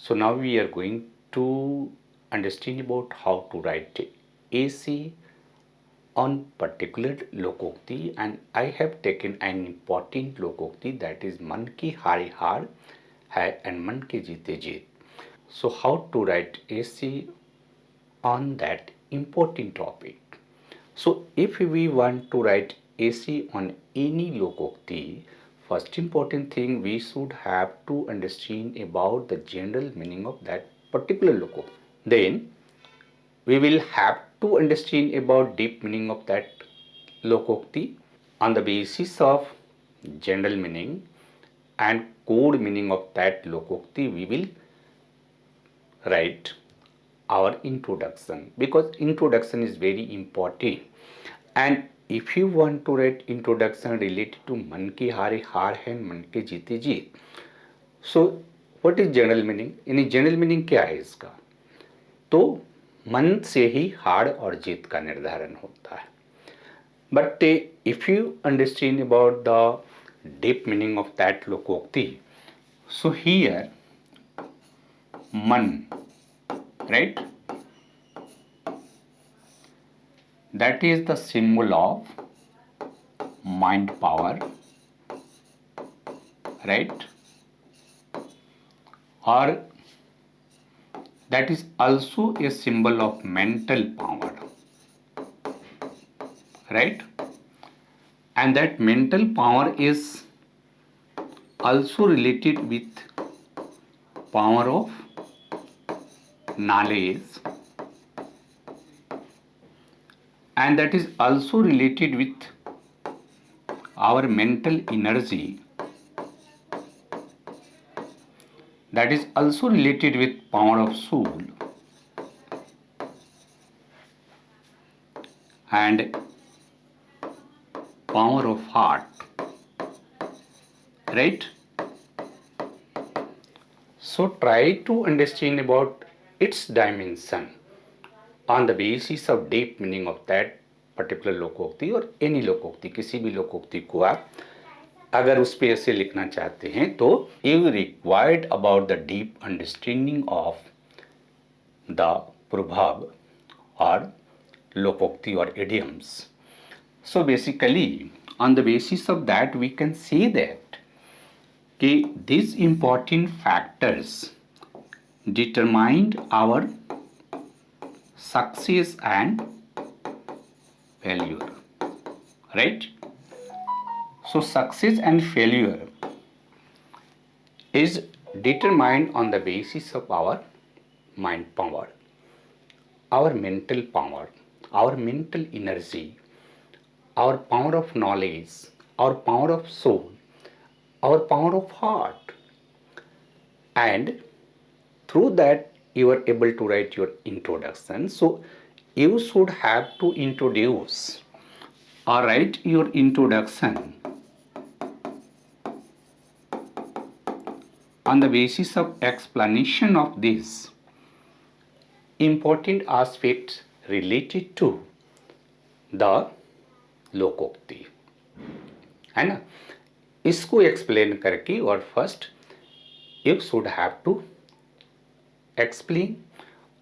So now we are going to understand about how to write AC on particular lokokti, and I have taken an important lokokti, that is Manke Hare and Manke Jite. So how to write AC on that important topic. So if we want to write AC on any lokokti, first important thing we should have to understand about the general meaning of that particular lokokti. Then we will have to understand about deep meaning of that lokokti. On the basis of general meaning and code meaning of that lokokti, we will write our introduction, because introduction is very important. And if you want to write introduction related to मन के हारे हार है, मन के जीते जीत, so what is general meaning? यानी general meaning क्या है इसका? तो मन से ही हार और जीत का निर्धारण होता है. But if you understand about the deep meaning of that lokokti, so here man, right? That is the symbol of mind power, right? Or that is also a symbol of mental power, right? And that mental power is also related with power of knowledge, and that is also related with our mental energy, that is also related with power of soul and power of heart, right? So try to understand about its dimension on the basis of deep meaning of that particular लोकोक्ति और any लोकोक्ति, किसी भी लोकोक्ति को आप अगर उस पे ऐसे लिखना चाहते हैं तो you required about the deep understanding of the proverb or lokokti or idioms. So basically on the basis of that we can say that these important factors determined our success and failure, right? So success and failure is determined on the basis of our mind power, our mental power, our mental energy, our power of knowledge, our power of soul, our power of heart. And through that you are able to write your introduction. So you should have to introduce or write your introduction on the basis of explanation of these important aspects related to the लोकोक्ति, है ना? इसको explain करके और first you should have to explain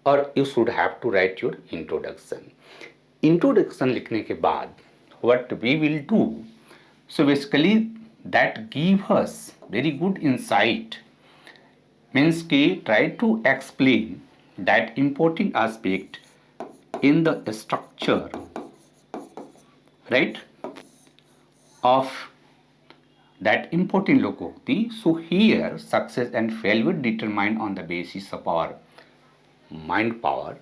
or you should have to write your introduction. Introduction लिखने के बाद what we will do, so basically that give us very good insight, means कि try to explain that important aspect in the structure, right, of that important lokokti. So here success and failure determined on the basis of our mind power,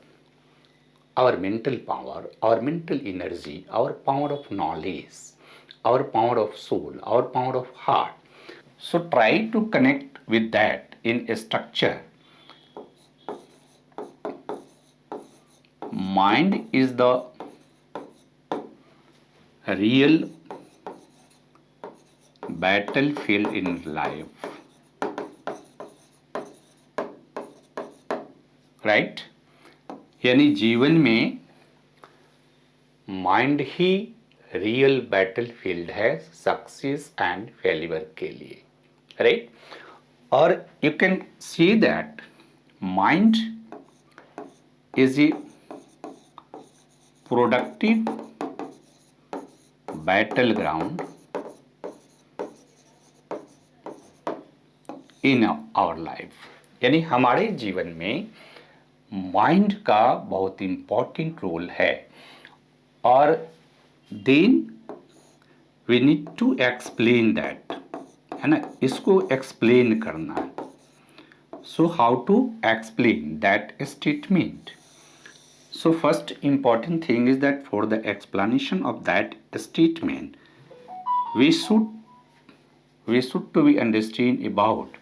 our mental power, our mental energy, our power of knowledge, our power of soul, our power of heart. So try to connect with that in a structure. Mind is the real battlefield in life, right? यानी जीवन में mind ही real battlefield है success and failure के लिए, right? और you can see that mind is a productive battleground in our life. यानी हमारे जीवन में माइंड का बहुत इम्पोर्टेंट रोल है और then we need to explain that, है ना, इसको एक्सप्लेन करना है। So how to explain that statement? So first important thing is that for the explanation of that statement we should to be understand about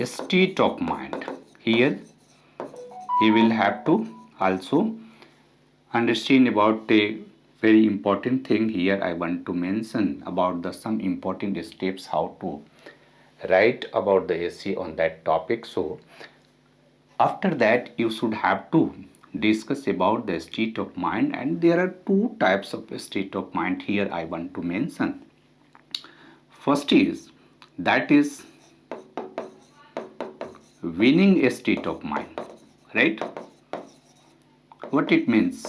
a state of mind. Here he will have to also understand about a very important thing. Here I want to mention about the some important steps how to write about the essay on that topic. So after that you should have to discuss about the state of mind, and there are two types of state of mind here I want to mention. First is that is winning a state of mind, right? What it means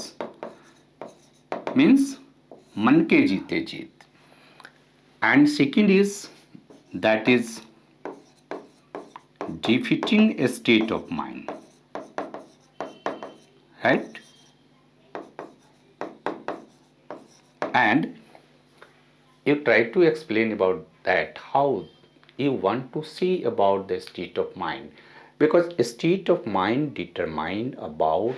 Manke जीते जीत. And second is that is defeating a state of mind, right? And you try to explain about that how you want to see about the state of mind, because state of mind determine about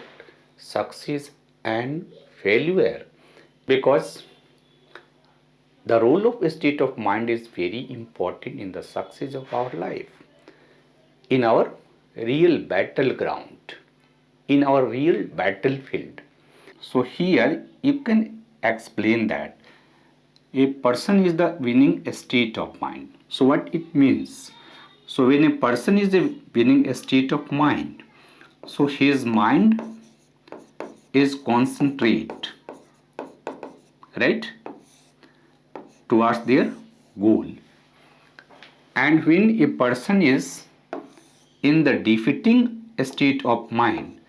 success and failure, because the role of state of mind is very important in the success of our life, in our real battleground, in our real battlefield. So here you can explain that a person is the winning state of mind. So what it means? So when a person is a winning state of mind, so his mind is concentrate, right, towards their goal. And when a person is in the defeating state of mind,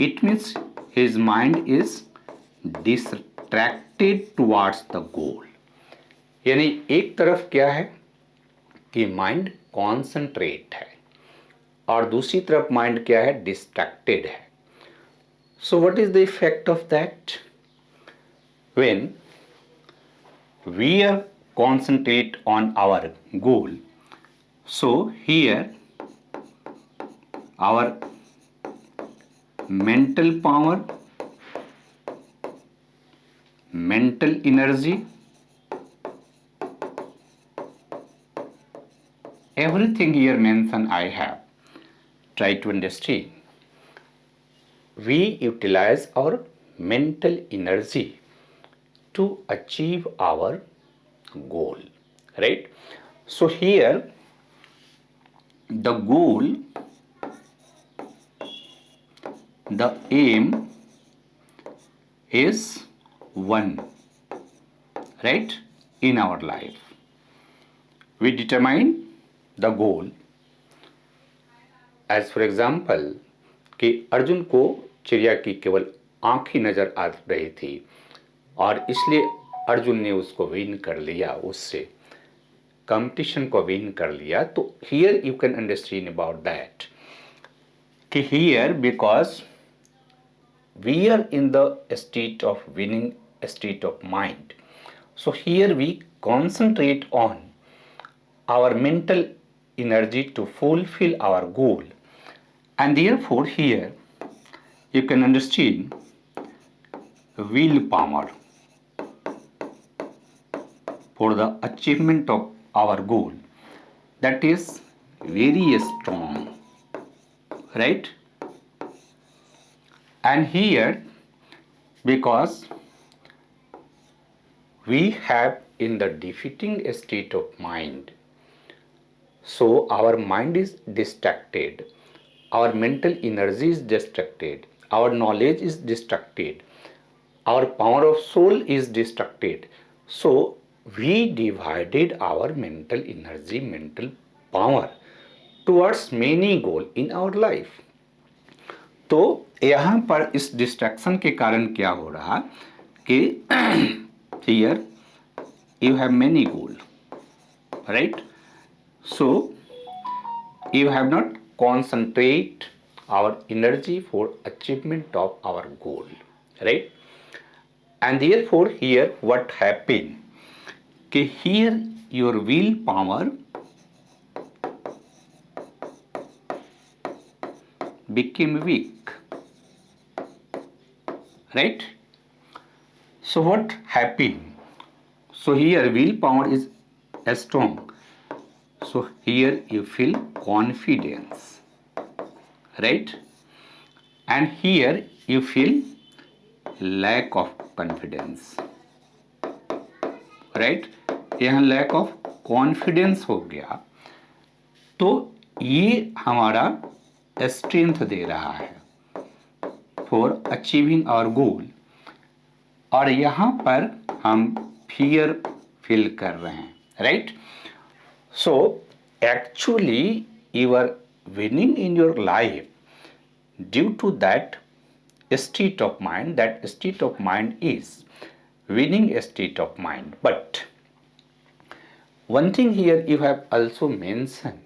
it means his mind is distracted towards the goal. यानी एक तरफ क्या है कि mind concentrate है और दूसरी तरफ माइंड क्या है, डिस्ट्रैक्टेड है. So what is the effect of that? When we are concentrate on our goal, so here our mental power, mental energy, everything here mentioned I have tried to understand. We utilize our mental energy to achieve our goal, right? So here the goal, the aim is one, right? In our life we determine the goal. As for example कि अर्जुन को चिड़िया की केवल आंख ही नजर आ रही थी और इसलिए अर्जुन ने उसको विन कर लिया, उससे कंपटीशन को विन कर लिया. तो here you can understand about that कि here because we are in the state of winning state of mind, so here we concentrate on our mental energy to fulfill our goal, and therefore here you can understand willpower for the achievement of our goal, that is very strong, right? And here because we have in the defeating state of mind, so our mind is distracted, our mental energy is distracted, our knowledge is distracted, our power of soul is distracted. So we divided our mental energy, mental power towards many goal in our life. तो यहाँ पर इस distraction के कारण क्या हो रहा कि here you have many goal, right? So you have not concentrate our energy for achievement of our goal, right? And therefore here what happened कि here your willpower became weak, right? So what happened? So here willpower is strong. So here you feel confidence, right? And here you feel lack of confidence, right? यहाँ lack of confidence हो गया, तो ये हमारा strength दे रहा है for achieving our goal, और यहाँ पर हम फियर फील कर रहे हैं, राइट? So actually you are winning in your life due to that state of mind. That state of mind is winning state of mind. But one thing here you have also mentioned,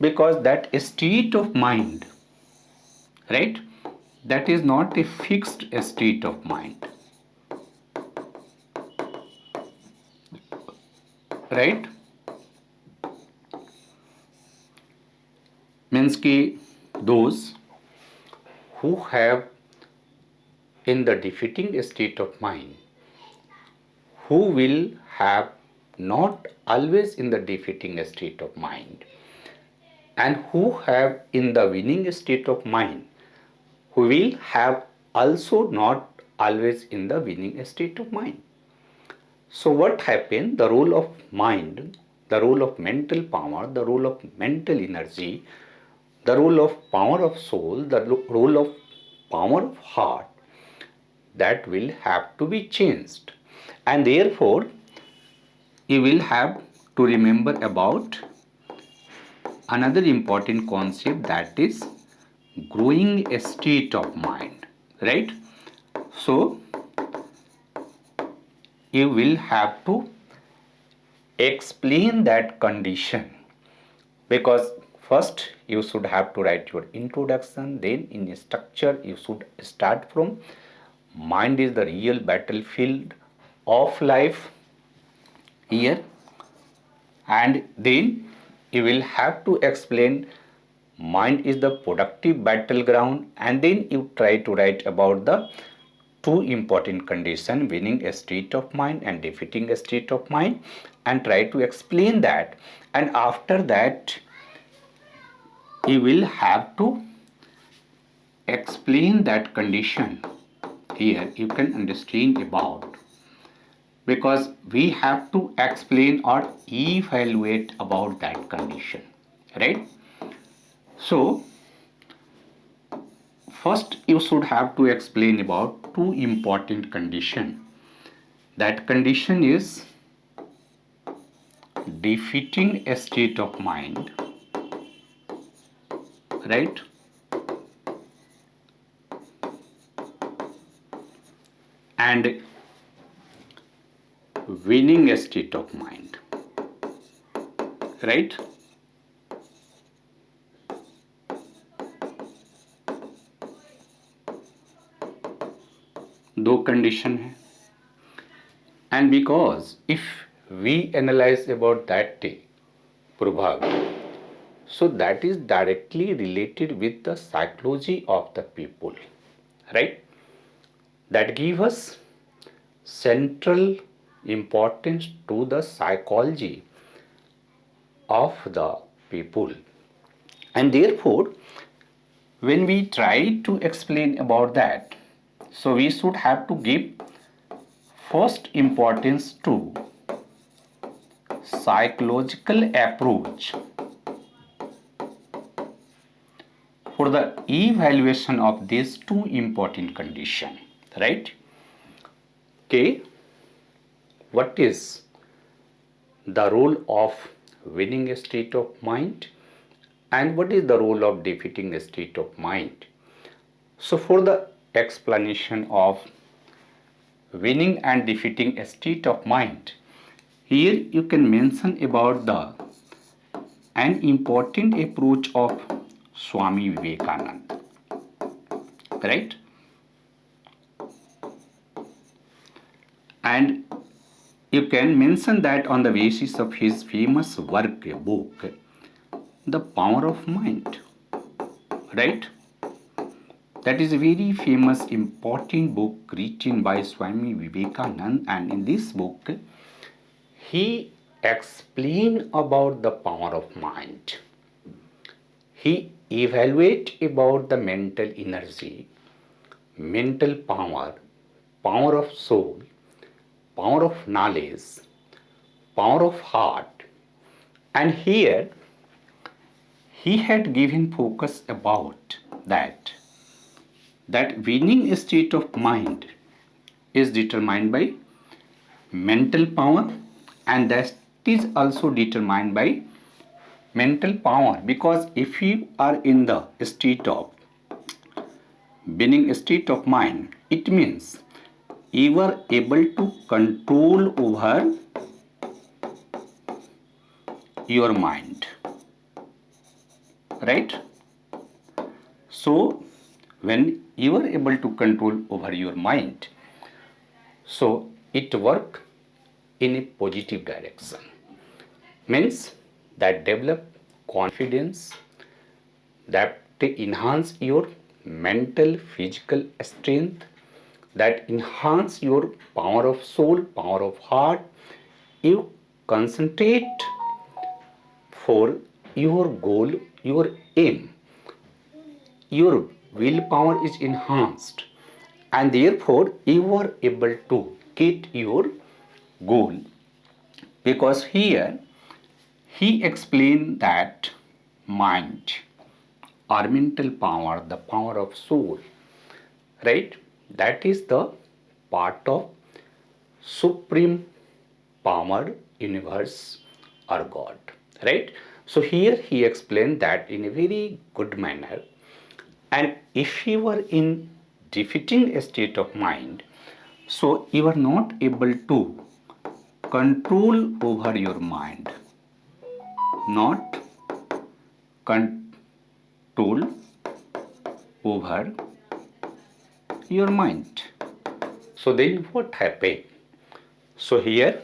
because that state of mind, right, that is not a fixed state of mind, right? Means ki those who have in the defeating state of mind, who will have not always in the defeating state of mind, and who have in the winning state of mind, who will have also not always in the winning state of mind. So what happened? The role of mind, the role of mental power, the role of mental energy, the role of power of soul, the role of power of heart, that will have to be changed. And therefore you will have to remember about another important concept, that is growing state of mind, right? So you will have to explain that condition, because first you should have to write your introduction, then in structure you should start from mind is the real battlefield of life here, and then you will have to explain mind is the productive battleground, and then you try to write about the two important conditions, winning a state of mind and defeating a state of mind, and try to explain that. And after that you will have to explain that condition. Here you can understand about, because we have to explain or evaluate about that condition, right? So first you should have to explain about two important condition. That condition is defeating a state of mind, right? And winning a state of mind, right? दो condition है, and because if we analyze about that prabhav, so that is directly related with the psychology of the people, right? That give us central importance to the psychology of the people. And therefore when we try to explain about that, so we should have to give first importance to psychological approach for the evaluation of these two important conditions, right? Okay, what is the role of winning a state of mind and what is the role of defeating a state of mind. So for the explanation of winning and defeating a state of mind, here you can mention about the an important approach of Swami Vivekananda, right? And you can mention that on the basis of his famous work, book, The Power of Mind, right? That is a very famous, important book written by Swami Vivekananda, and in this book, he explained about the power of mind. He evaluate about the mental energy, mental power, power of soul, power of knowledge, power of heart, and here he had given focus about that winning state of mind is determined by mental power, and that is also determined by mental power, because if you are in the state of winning state of mind, it means you are able to control over your mind, right? So when you are able to control over your mind, so it work in a positive direction, means that develop confidence, that enhance your mental physical strength, that enhance your power of soul, power of heart. You concentrate for your goal, your aim, your willpower is enhanced, and therefore you are able to get your goal, because here he explained that mind or mental power, the power of soul, right? That is the part of supreme power, universe, or God, right? So here he explained that in a very good manner. And if you are in defeating a state of mind, so you are not able to control over your mind, not control over your mind. So then what happened? So here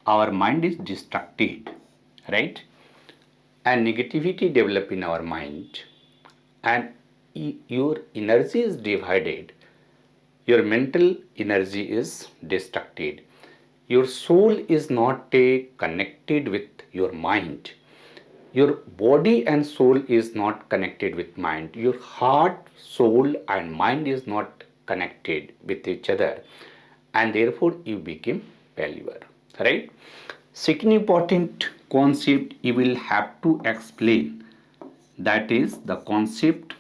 our mind is distracted, right? And negativity develop in our mind, and your energy is divided, your mental energy is distracted, your soul is not connected with your mind, your body and soul is not connected with mind, your heart, soul and mind is not connected with each other, and therefore you become failure, right? Second important concept you will have to explain, that is the concept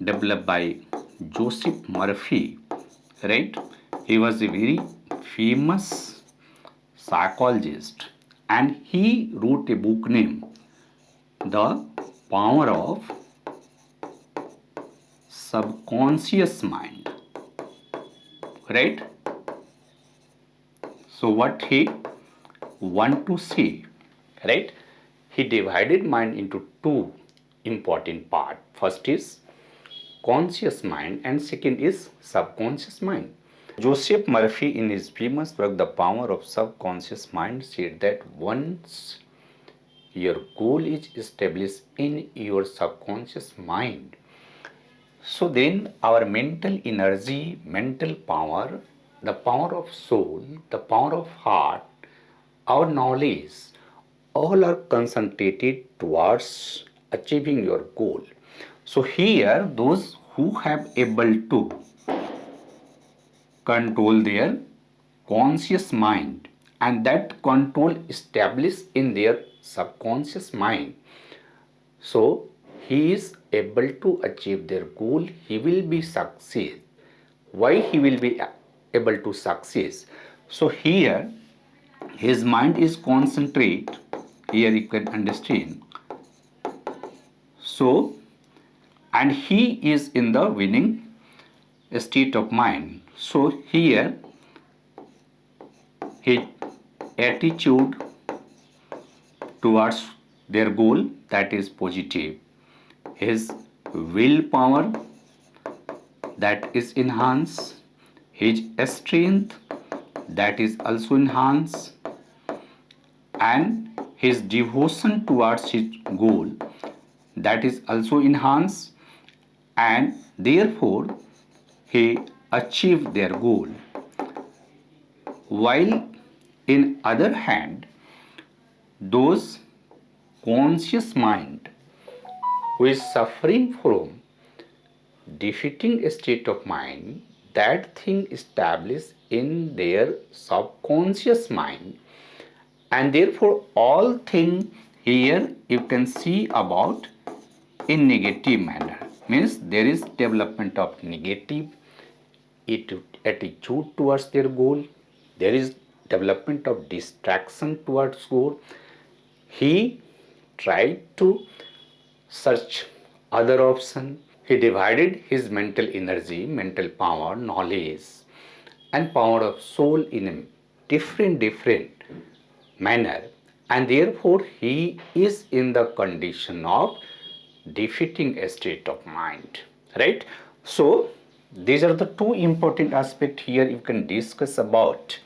developed by Joseph Murphy, right? He was a very famous psychologist, and he wrote a book named The Power of Subconscious Mind, right? So what he want to say, right? He divided mind into two important parts. First is conscious mind and second is subconscious mind. Joseph Murphy in his famous work The Power of Subconscious Mind said that once your goal is established in your subconscious mind, so then our mental energy, mental power, the power of soul, the power of heart, our knowledge, all are concentrated towards achieving your goal. So here those who have able to control their conscious mind, and that control established in their subconscious mind, so he is able to achieve their goal, he will be succeed. Why he will be able to succeed? So here his mind is concentrate, here you can understand So, and he is in the winning state of mind. So here his attitude towards their goal, that is positive. His willpower, that is enhanced. His strength, that is also enhanced. And his devotion towards his goal, that is also enhanced. And therefore he achieved their goal. While in other hand, those conscious mind who is suffering from defeating a state of mind, that thing established in their subconscious mind, and therefore all thing here you can see about in negative manner, means there is development of negative attitude towards their goal, there is development of distraction towards goal. He tried to search other option. He divided his mental energy, mental power, knowledge and power of soul in a different manner, and therefore he is in the condition of defeating a state of mind, right? So these are the two important aspects here you can discuss about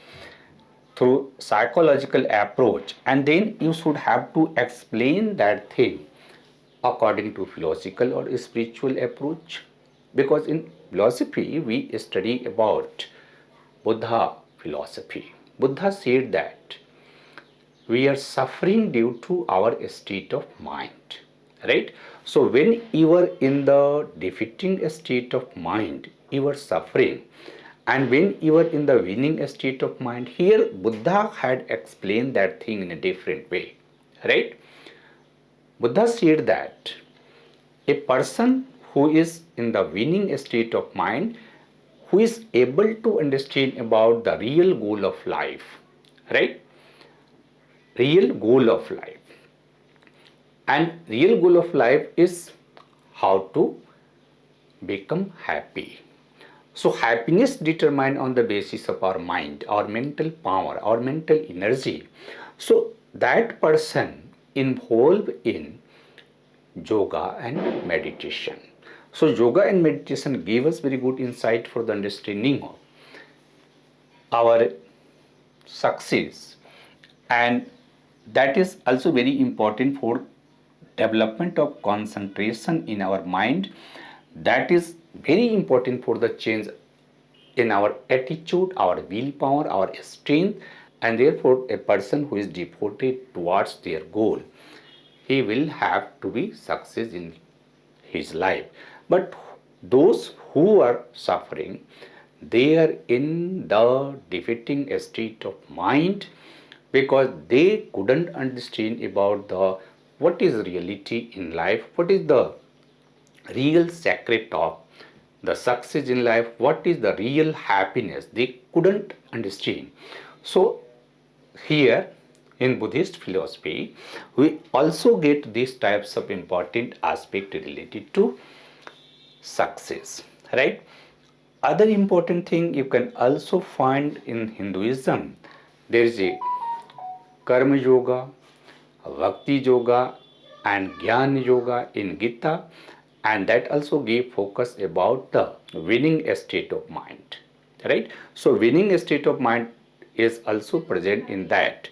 through psychological approach, and then you should have to explain that thing according to philosophical or spiritual approach, because in philosophy we study about Buddha philosophy. Buddha said that we are suffering due to our state of mind, right? So when you are in the defeating state of mind, you are suffering, and when you are in the winning state of mind, here Buddha had explained that thing in a different way, right? Buddha said that a person who is in the winning state of mind, who is able to understand about the real goal of life, right? Real goal of life. And real goal of life is how to become happy. So happiness determined on the basis of our mind, our mental power, our mental energy. So that person involved in yoga and meditation. So yoga and meditation give us very good insight for the understanding of our success, and that is also very important for development of concentration in our mind. That is very important for the change in our attitude, our willpower, our strength, and therefore a person who is devoted towards their goal, he will have to be success in his life. But those who are suffering, they are in the defeating state of mind, because they couldn't understand about the what is reality in life, what is the real secret of the success in life, what is the real happiness, they couldn't understand. So here in Buddhist philosophy we also get these types of important aspect related to success, right? Other important thing you can also find in Hinduism, there is a karma yoga, bhakti yoga and jnana yoga in Gita, and that also give focus about the winning state of mind, right? So winning state of mind is also present in that.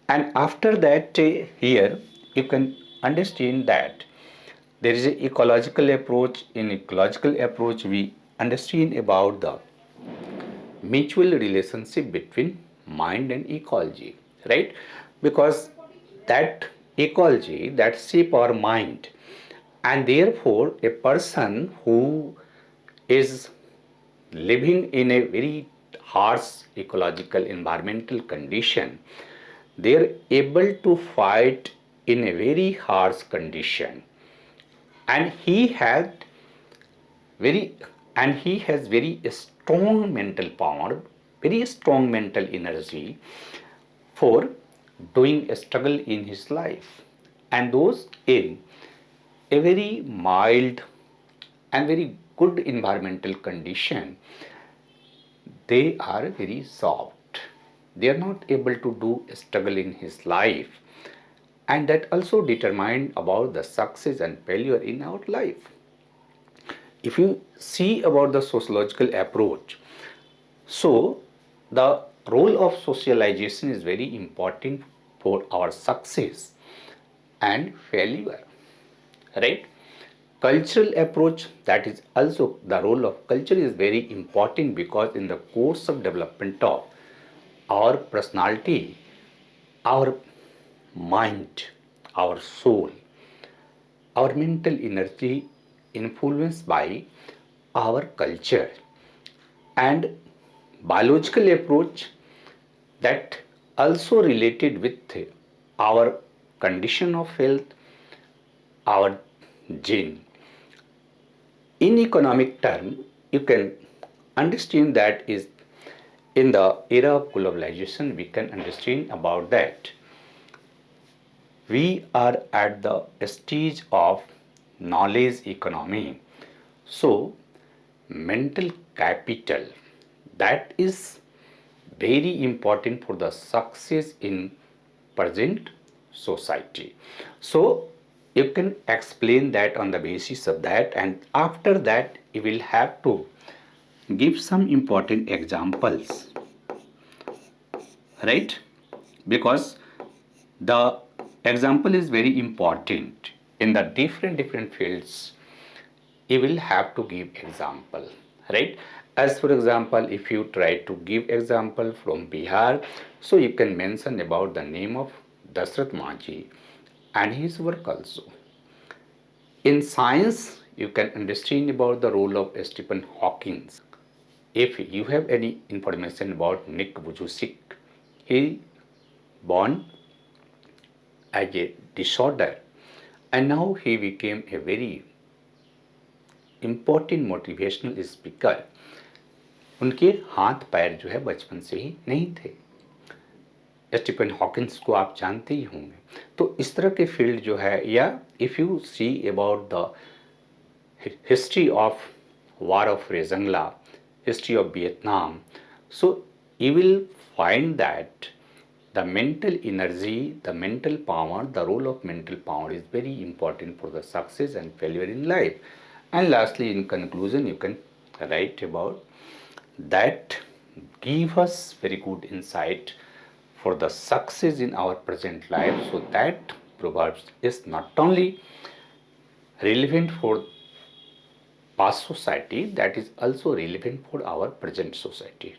And after that here you can understand that there is a ecological approach. In ecological approach we understand about the mutual relationship between mind and ecology, right? Because that ecology that shape our mind, and therefore a person who is living in a very harsh ecological environmental condition, they are able to fight in a very harsh condition, and very he has very strong mental power, very strong mental energy for doing a struggle in his life. And those in a very mild and very good environmental condition, they are very soft. They are not able to do struggle in his life, and that also determined about the success and failure in our life. If you see about the sociological approach, so the role of socialization is very important for our success and failure, right? Cultural approach, that is also the role of culture is very important, because in the course of development of our personality, our mind, our soul, our mental energy influenced by our culture, and biological approach that also related with our condition of health, our gene. In economic term, you can understand that is in the era of globalization, we can understand about that we are at the stage of knowledge economy. So mental capital, that is very important for the success in present society. So you can explain that on the basis of that, and after that you will have to give some important examples, right? Because the example is very important in the different fields. You will have to give example, right? As for example, if you try to give example from Bihar, so you can mention about the name of Dasrath Manji and his work also. In science, you can understand about the role of Stephen Hawking. If you have any information about Nick Vujicic, he born as a disorder, and now he became a very important motivational speaker. उनके हाथ पैर जो है बचपन से ही नहीं थे. Stephen Hawkins को आप जानते ही होंगे. तो इस तरह के फील्ड जो है, या if you see about the history of war of Rezang La, history of Vietnam, so you will find that the mental energy, the mental power, the role of mental power is very important for the success and failure in life. And lastly, in conclusion, you can write about that give us very good insight for the success in our present life. So that proverbs is not only relevant for past society, that is also relevant for our present society.